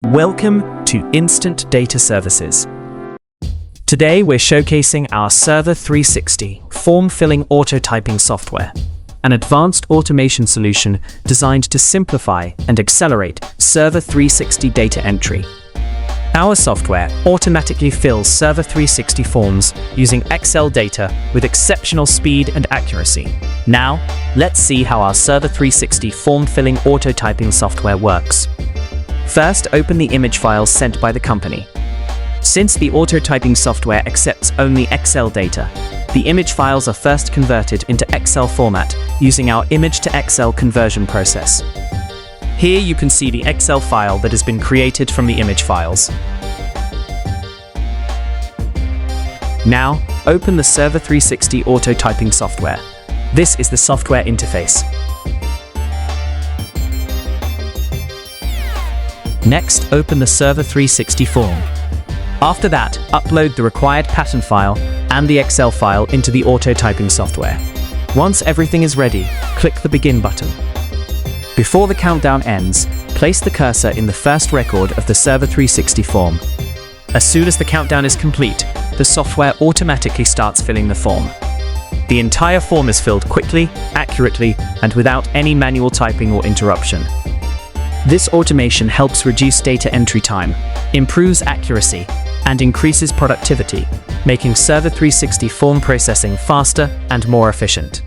Welcome to Instant Data Services. Today we're showcasing our Server 360 form-filling auto-typing software, an advanced automation solution designed to simplify and accelerate Server 360 data entry. Our software automatically fills Server 360 forms using Excel data with exceptional speed and accuracy. Now, let's see how our Server 360 form-filling auto-typing software works. First, open the image files sent by the company. Since the auto-typing software accepts only Excel data, the image files are first converted into Excel format using our image-to-Excel conversion process. Here you can see the Excel file that has been created from the image files. Now, open the Server 360 auto-typing software. This is the software interface. Next, open the Server 360 form. After that, upload the required pattern file and the Excel file into the auto-typing software. Once everything is ready, click the Begin button. Before the countdown ends, place the cursor in the first record of the Server 360 form. As soon as the countdown is complete, the software automatically starts filling the form. The entire form is filled quickly, accurately, and without any manual typing or interruption. This automation helps reduce data entry time, improves accuracy, and increases productivity, making Server 360 form processing faster and more efficient.